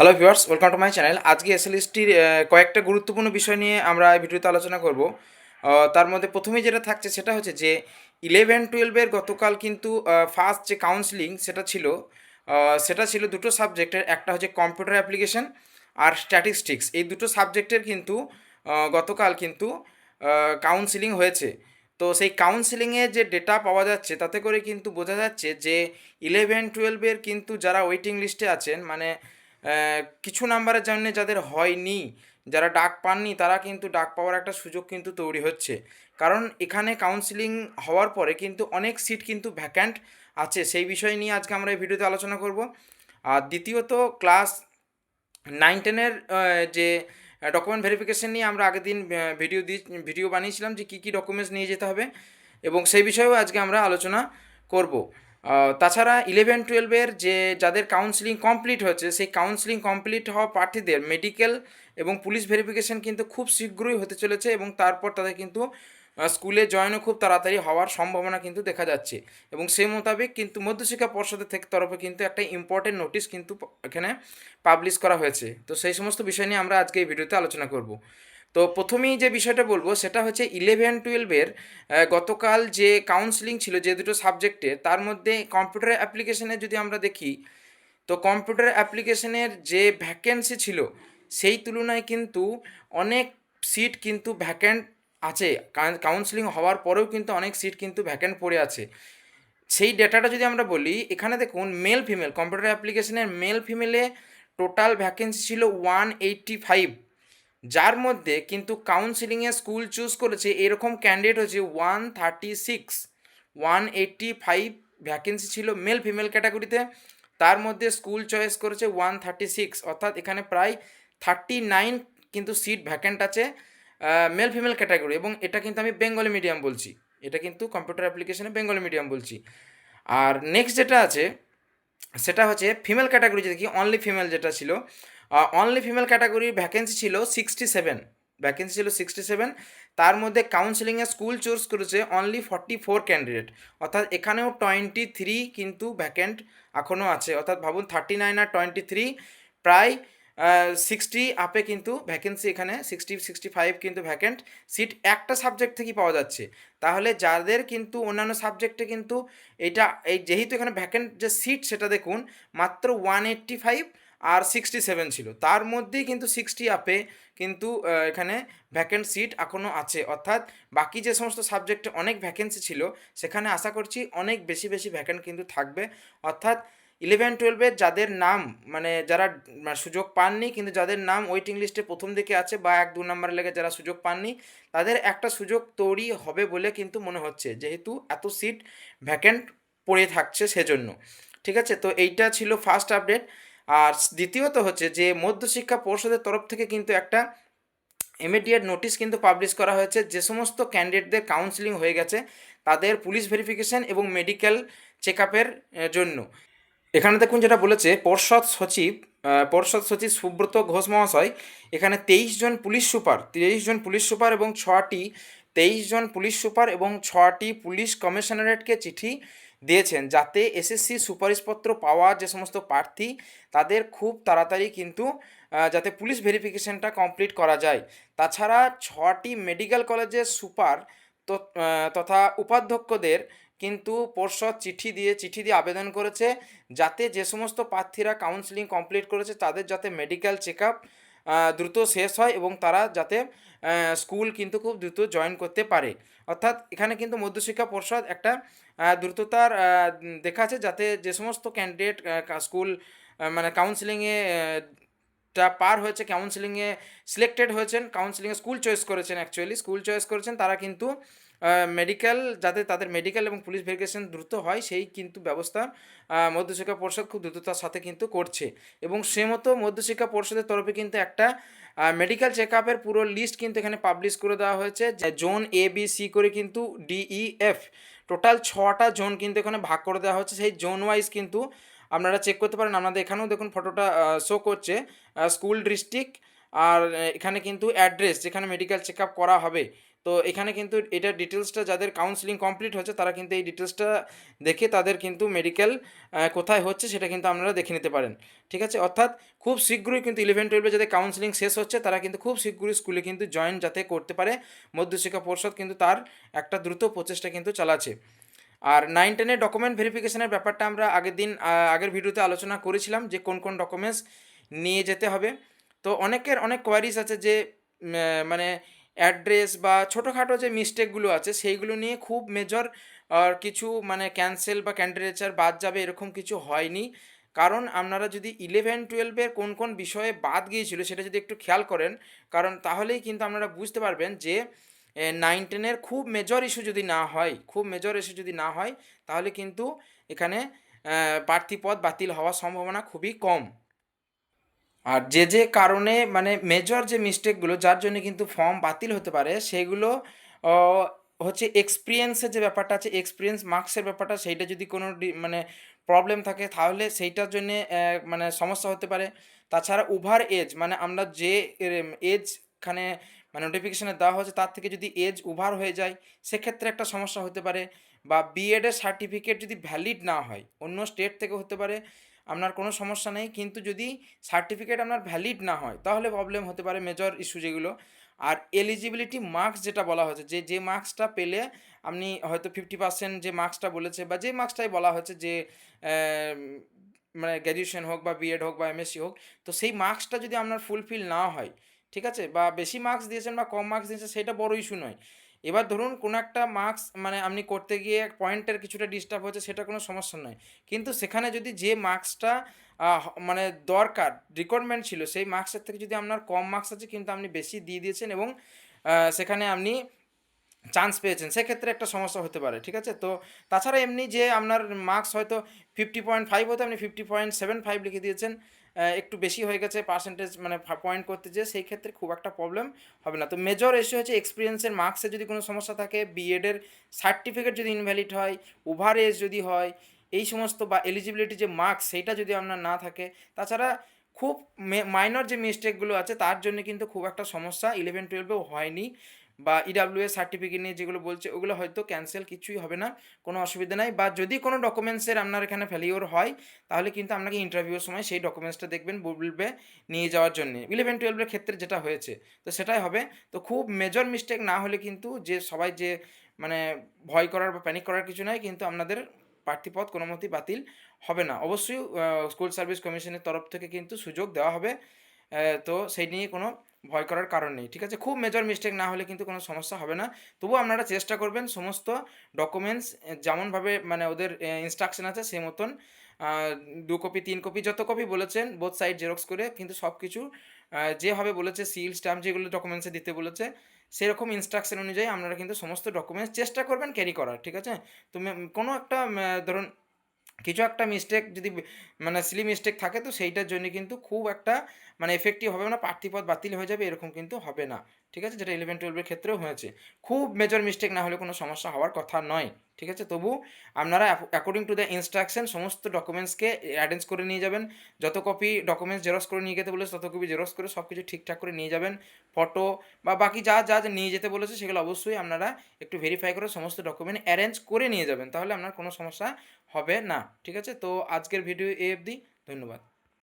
Hello viewers, welcome to my channel. আজকে এসএলএসটির কয়েকটা গুরুত্বপূর্ণ বিষয় নিয়ে আমরা এই ভিডিওতে আলোচনা করব। তার মধ্যে প্রথমেই যেটা থাকছে সেটা হচ্ছে যে 11-12 গতকাল কিন্তু ফার্স্ট যে কাউন্সেলিং সেটা ছিল দুটো সাবজেক্টের। একটা হচ্ছে কম্পিউটার অ্যাপ্লিকেশন আর স্ট্যাটিস্টিক্স। এই দুটো সাবজেক্টের কিন্তু গতকাল কিন্তু কাউন্সেলিং হয়েছে। তো সেই কাউন্সেলিংয়ে যে ডেটা পাওয়া যাচ্ছে তাতে করে কিন্তু বোঝা যাচ্ছে যে 11-12 কিন্তু যারা ওয়েটিং লিস্টে আছেন, মানে কিছু নাম্বারের জন্য যাদের হয়নি, যারা ডাক পাননি, তারা কিন্তু ডাক পাওয়ার একটা সুযোগ কিন্তু তৈরি হচ্ছে। কারণ এখানে কাউন্সেলিং হওয়ার পরে কিন্তু অনেক সিট কিন্তু ভ্যাকান্ট আছে। সেই বিষয় নিয়ে আজকে আমরা এই ভিডিওতে আলোচনা করব। আর দ্বিতীয়ত, ক্লাস 9-10-এর যে ডকুমেন্ট ভেরিফিকেশন নিয়ে আমরা আগের দিন ভিডিও বানিয়েছিলাম যে কী কী ডকুমেন্টস নিয়ে যেতে হবে, এবং সেই বিষয়েও আজকে আমরা আলোচনা করব। তাছাড়া 11-12-এর যে যাদের কাউন্সেলিং কমপ্লিট হয়েছে, সেই কাউন্সেলিং কমপ্লিট হওয়া প্রার্থীদের মেডিকেল এবং পুলিশ ভেরিফিকেশন কিন্তু খুব শীঘ্রই হতে চলেছে, এবং তারপর তাদের কিন্তু স্কুলে জয়েনও খুব তাড়াতাড়ি হওয়ার সম্ভাবনা কিন্তু দেখা যাচ্ছে। এবং সেই মোতাবেক কিন্তু মধ্যশিক্ষা পর্ষদের তরফে কিন্তু একটা ইম্পর্টেন্ট নোটিশ কিন্তু এখানে পাবলিশ করা হয়েছে। তো সেই সমস্ত বিষয় নিয়ে আমরা আজকে এই ভিডিওতে আলোচনা করব। তো প্রথমেই যে বিষয়টা বলবো সেটা হচ্ছে 11-12-এর গতকাল যে কাউন্সেলিং ছিল যে দুটো সাবজেক্টে, তার মধ্যে কম্পিউটার অ্যাপ্লিকেশনে যদি আমরা দেখি, তো কম্পিউটার অ্যাপ্লিকেশনের যে ভ্যাকেন্সি ছিল সেই তুলনায় কিন্তু অনেক সিট কিন্তু ভ্যাকেন্ট আছে। কাউন্সেলিং হওয়ার পরেও কিন্তু অনেক সিট কিন্তু ভ্যাকেন্ট পড়ে আছে। সেই ডেটাটা যদি আমরা বলি, এখানে দেখুন মেল ফিমেল কম্পিউটার অ্যাপ্লিকেশনের মেল ফিমেলে টোটাল ভ্যাকেন্সি ছিল 185, যার মধ্যে কিন্তু কাউন্সিলিংয়ে স্কুল চুজ করেছে এরকম ক্যান্ডিডেট হচ্ছে 136। 185 ভ্যাকেন্সি ছিল মেল ফিমেল ক্যাটাগরিতে, তার মধ্যে স্কুল চয়েস করেছে 136, অর্থাৎ এখানে প্রায় 39 কিন্তু সিট ভ্যাকেন্ট আছে মেল ফিমেল ক্যাটাগরি। এবং এটা কিন্তু আমি বেঙ্গলি মিডিয়াম বলছি, এটা কিন্তু কম্পিউটার অ্যাপ্লিকেশনে বেঙ্গলি মিডিয়াম বলছি। আর নেক্সট যেটা আছে সেটা হচ্ছে ফিমেল ক্যাটাগরি, দেখি অনলি ফিমেল যেটা ছিল, অনলি ফিমেল ক্যাটাগরির ভ্যাকেন্সি ছিল 67। ভ্যাকেন্সি ছিল 67, তার মধ্যে কাউন্সেলিংয়ে স্কুল চুজ করেছে অনলি 44 ক্যান্ডিডেট, অর্থাৎ এখানেও 23 কিন্তু ভ্যাকেন্ট এখনও আছে। অর্থাৎ ভাবুন 39 আর 23 প্রায় 60 আপে কিন্তু ভ্যাকেন্সি, এখানে 65 কিন্তু ভ্যাকেন্ট সিট একটা সাবজেক্ট থেকেই পাওয়া যাচ্ছে। তাহলে যাদের কিন্তু অন্যান্য সাবজেক্টে কিন্তু এই যেহেতু এখানে ভ্যাকেন্ট যে সিট সেটা দেখুন মাত্র 185 আর 67 ছিল, তার মধ্যেই কিন্তু 60 আপে কিন্তু এখানে ভ্যাকেন্ট সিট এখনও আছে। অর্থাৎ বাকি যে সমস্ত সাবজেক্টে অনেক ভ্যাকেন্সি ছিল সেখানে আশা করছি অনেক বেশি বেশি ভ্যাকেন্ট কিন্তু থাকবে। অর্থাৎ 11-12-এর যাদের নাম, মানে যারা সুযোগ পাননি কিন্তু যাদের নাম ওয়েটিং লিস্টে প্রথম দিকে আছে বা 1-2 নম্বরে লেগে যারা সুযোগ পাননি, তাদের একটা সুযোগ তৈরি হবে বলে কিন্তু মনে হচ্ছে, যেহেতু এত সিট ভ্যাকেন্ট পড়ে থাকছে সেজন্য। ঠিক আছে, তো এইটা ছিল ফার্স্ট আপডেট। আর দ্বিতীয়ত হচ্ছে যে মধ্যশিক্ষা পর্ষদের তরফ থেকে কিন্তু একটা ইমিডিয়েট নোটিশ কিন্তু পাবলিশ করা হয়েছে, যে সমস্ত ক্যান্ডিডেটদের কাউন্সেলিং হয়ে গেছে তাদের পুলিশ ভেরিফিকেশন এবং মেডিকেল চেক আপের জন্য। এখানে দেখুন যেটা বলেছে পর্ষদ সচিব সুব্রত ঘোষ মহাশয়, এখানে 23 জন পুলিশ সুপার এবং 6টি পুলিশ কমিশনারেটকে চিঠি দিয়েছেন, যাতে এসএসসি সুপারিশপত্র পাওয়া যে সমস্ত প্রার্থী তাদের খুব তাড়াতাড়ি কিন্তু যাতে পুলিশ ভেরিফিকেশনটা কমপ্লিট করা যায়। তাছাড়া 6টি মেডিকেল কলেজের সুপার তথা উপাধ্যক্ষদের কিন্তু পর্ষদ চিঠি দিয়ে আবেদন করেছে, যাতে যে সমস্ত প্রার্থীরা কাউন্সেলিং কমপ্লিট করেছে তাদের যাতে মেডিকেল চেক আপ দ্রুত শেষ হয় এবং তারা যাতে স্কুল কিন্তু খুব দ্রুত জয়েন করতে পারে। অর্থাৎ এখানে কিন্তু মধ্যশিক্ষা পর্ষদ একটা দ্রুততার দেখাচ্ছে, যাতে যে সমস্ত ক্যান্ডিডেট স্কুল মানে কাউন্সেলিংয়ে পার হয়েছে, কাউন্সেলিংয়ে সিলেক্টেড হয়েছেন, কাউন্সেলিংয়ে স্কুল চয়েস করেছেন, তারা কিন্তু যাতে তাদের মেডিকেল এবং পুলিশ ভেরিফিকেশন দ্রুত হয় সেই কিন্তু ব্যবস্থা মধ্যশিক্ষা পর্ষদ খুব দ্রুততার সাথে কিন্তু করছে। এবং সে মতো মধ্যশিক্ষা পর্ষদের তরফে কিন্তু একটা মেডিকেল চেক আপের পুরো লিস্ট কিন্তু এখানে পাবলিশ করে দেওয়া হয়েছে, জোন A B C করে কিন্তু DEF টোটাল 6টা জোন কিন্তু এখানে ভাগ করে দেওয়া হচ্ছে। সেই জোন ওয়াইজ কিন্তু আপনারা চেক করতে পারেন। আপনাদের এখানেও দেখুন ফটোটা শো করছে স্কুল ডিস্ট্রিক্ট, আর এখানে কিন্তু অ্যাড্রেস যেখানে মেডিকেল চেক আপ করা হবে তো এখানে কিন্তু এটার ডিটেলসটা যাদের কাউন্সেলিং কমপ্লিট হচ্ছে তারা কিন্তু এই ডিটেলসটা দেখে তাদের কিন্তু মেডিকেল কোথায় হচ্ছে সেটা কিন্তু আপনারা দেখে নিতে পারেন, ঠিক আছে। অর্থাৎ খুব শীঘ্রই কিন্তু 11-12 যাদের কাউন্সেলিং শেষ হচ্ছে তারা কিন্তু খুব শীঘ্রই স্কুলে কিন্তু জয়েন যাতে করতে পারে, মধ্যশিক্ষা পর্ষদ কিন্তু তার একটা দ্রুত প্রচেষ্টা কিন্তু চালাচ্ছে। আর 9-10-এর ডকুমেন্ট ভেরিফিকেশনের ব্যাপারটা আমরা আগের ভিডিওতে আলোচনা করেছিলাম যে কোন কোন ডকুমেন্টস নিয়ে যেতে হবে। তো অনেকের অনেক কোয়ারিজ আছে যে মানে অ্যাড্রেস বা ছোটোখাটো যে মিস্টেকগুলো আছে সেইগুলো নিয়ে খুব মেজর কিছু মানে ক্যান্সেল বা ক্যান্ডিডেচার বাদ যাবে এরকম কিছু হয়নি। কারণ আপনারা যদি 11-12-এর কোন কোন বিষয়ে বাদ গিয়েছিল সেটা যদি একটু খেয়াল করেন, কারণ তাহলেই কিন্তু আপনারা বুঝতে পারবেন যে 9-10-এর খুব মেজর ইস্যু যদি না হয়, তাহলে কিন্তু এখানে প্রার্থী পদ বাতিল হওয়ার সম্ভাবনা খুবই কম। আর যে কারণে মানে মেজর যে মিস্টেকগুলো যার জন্য কিন্তু ফর্ম বাতিল হতে পারে সেগুলো অ হচ্ছে এক্সপেরিয়েন্সের যে ব্যাপারটা আছে, এক্সপেরিয়েন্স মার্কসের ব্যাপারটা সেইটা যদি কোনো মানে প্রবলেম থাকে তাহলে সেইটার জন্যে মানে সমস্যা হতে পারে। তাছাড়া ওভার এজ মানে আমরা যে এজখানে মানে নোটিফিকেশনে দেওয়া হচ্ছে তার থেকে যদি এজ ওভার হয়ে যায় সেক্ষেত্রে একটা সমস্যা হতে পারে। বা বিএডের সার্টিফিকেট যদি ভ্যালিড না হয়, অন্য স্টেট থেকে হতে পারে, আপনার কোনো সমস্যা নেই, কিন্তু যদি সার্টিফিকেট আপনার ভ্যালিড না হয় তাহলে প্রবলেম হতে পারে, মেজর ইস্যু যেগুলো। আর এলিজিবিলিটি মার্কস যেটা বলা হয়েছে যে মার্কসটা পেলে আপনি হয়তো 50% যে মার্কসটা বলেছে বা যে মার্কসটাই বলা হয়েছে যে আহ, মানে গ্র্যাজুয়েশন হোক বা বিএড হোক বা এমএসসি হোক, তো সেই মার্কসটা যদি আপনার ফুলফিল না হয়, ঠিক আছে, বা বেশি মার্কস দিয়েছেন বা কম মার্কস দিয়েছেন সেটা বড় ইস্যু নয়। এবার ধরুন কোনো একটা মার্কস মানে আপনি করতে গিয়ে পয়েন্টের কিছুটা ডিস্টার্ব হচ্ছে সেটা কোনো সমস্যা নয়, কিন্তু সেখানে যদি যে মার্কসটা মানে দরকার রিকোয়ারমেন্ট ছিল সেই মার্কসের থেকে যদি আপনার কম মার্কস আছে কিন্তু আপনি বেশি দিয়ে দিয়েছেন এবং সেখানে আপনি চান্স পেয়েছেন সেক্ষেত্রে একটা সমস্যা হতে পারে, ঠিক আছে। তো তাছাড়া এমনি যে আপনার মার্কস হয়তো 50.5 হতে আপনি 50.75 লিখে দিয়েছেন, একটু বেশি হয়ে গেছে পার্সেন্টেজ মানে পয়েন্ট করতে যেয়ে, সেই ক্ষেত্রে খুব একটা প্রবলেম হবে না। তো মেজর ইস্যু হচ্ছে এক্সপিরিয়েন্সের মার্কসে যদি কোনো সমস্যা থাকে, বিএডের সার্টিফিকেট যদি ইনভ্যালিড হয়, ওভার এজ যদি হয়, এই সমস্ত বা এলিজিবিলিটি যে মার্কস সেইটা যদি আপনার না থাকে, তাছাড়া খুব মাইনর যে মিস্টেকগুলো আছে তার জন্য কিন্তু খুব একটা সমস্যা 11-12-এও হয়নি। বা ইডাব্লিউএস সার্টিফিকেট নিয়ে যেগুলো বলছে ওগুলো হয়তো ক্যান্সেল কিছুই হবে না, কোনো অসুবিধা নাই। বা যদি কোনো ডকুমেন্টসের আপনার এখানে ফেলিওর হয় তাহলে কিন্তু আপনাকে ইন্টারভিউর সময় সেই ডকুমেন্টসটা দেখবেন বলবে নিয়ে যাওয়ার জন্য, 11-12-এর ক্ষেত্রে যেটা হয়েছে তো সেটাই হবে। তো খুব মেজর মিস্টেক না হলে কিন্তু যে সবাই যে মানে ভয় করার বা প্যানিক করার কিছু নাই, কিন্তু আপনাদের প্রার্থীপদ কোনো মতেই বাতিল হবে না। অবশ্যই স্কুল সার্ভিস কমিশনের তরফ থেকে কিন্তু সুযোগ দেওয়া হবে, তো সেই নিয়ে কোনো ভয় করার কারণ নেই, ঠিক আছে। খুব মেজর মিস্টেক না হলে কিন্তু কোনো সমস্যা হবে না। তবুও আপনারা চেষ্টা করবেন সমস্ত ডকুমেন্টস যেমনভাবে মানে ওদের ইনস্ট্রাকশন আছে সেই মতন 2 কপি 3 কপি যত কপি বলেছেন বোথ সাইড জেরক্স করে কিন্তু সব কিছু যেভাবে বলেছে সিল স্ট্যাম্প যেগুলো ডকুমেন্টসে দিতে বলেছে সেরকম ইনস্ট্রাকশন অনুযায়ী আপনারা কিন্তু সমস্ত ডকুমেন্টস চেষ্টা করবেন ক্যারি করার, ঠিক আছে। তো কোনো একটা ধরুন কিছু একটা মিস্টেক যদি মানে সিলি মিস্টেক থাকে তো সেইটার জন্য কিন্তু খুব একটা মানে এফেক্টিভ হবে না, প্রার্থীপদ বাতিল হয়ে যাবে এরকম কিন্তু হবে না, ঠিক আছে, যেটা 11-12-এর ক্ষেত্রেও হয়েছে। খুব মেজর মিস্টেক না হলে কোনো সমস্যা হওয়ার কথা নয়, ঠিক আছে। তবু আপনারা অ্যাকর্ডিং টু দ্য ইনস্ট্রাকশন সমস্ত ডকুমেন্টসকে অ্যারেঞ্জ করে নিয়ে যাবেন, যত কপি ডকুমেন্টস জেরক্স করে নিয়ে যেতে বলেছে তত কপি জেরক্স করে সব কিছু ঠিকঠাক করে নিয়ে যাবেন। ফটো বা বাকি যা যা যা নিয়ে যেতে বলেছে সেগুলো অবশ্যই আপনারা একটু ভেরিফাই করে সমস্ত ডকুমেন্ট অ্যারেঞ্জ করে নিয়ে যাবেন, তাহলে আপনার কোনো সমস্যা হবে না, ঠিক আছে। তো আজকের ভিডিও এ অবধি, ধন্যবাদ।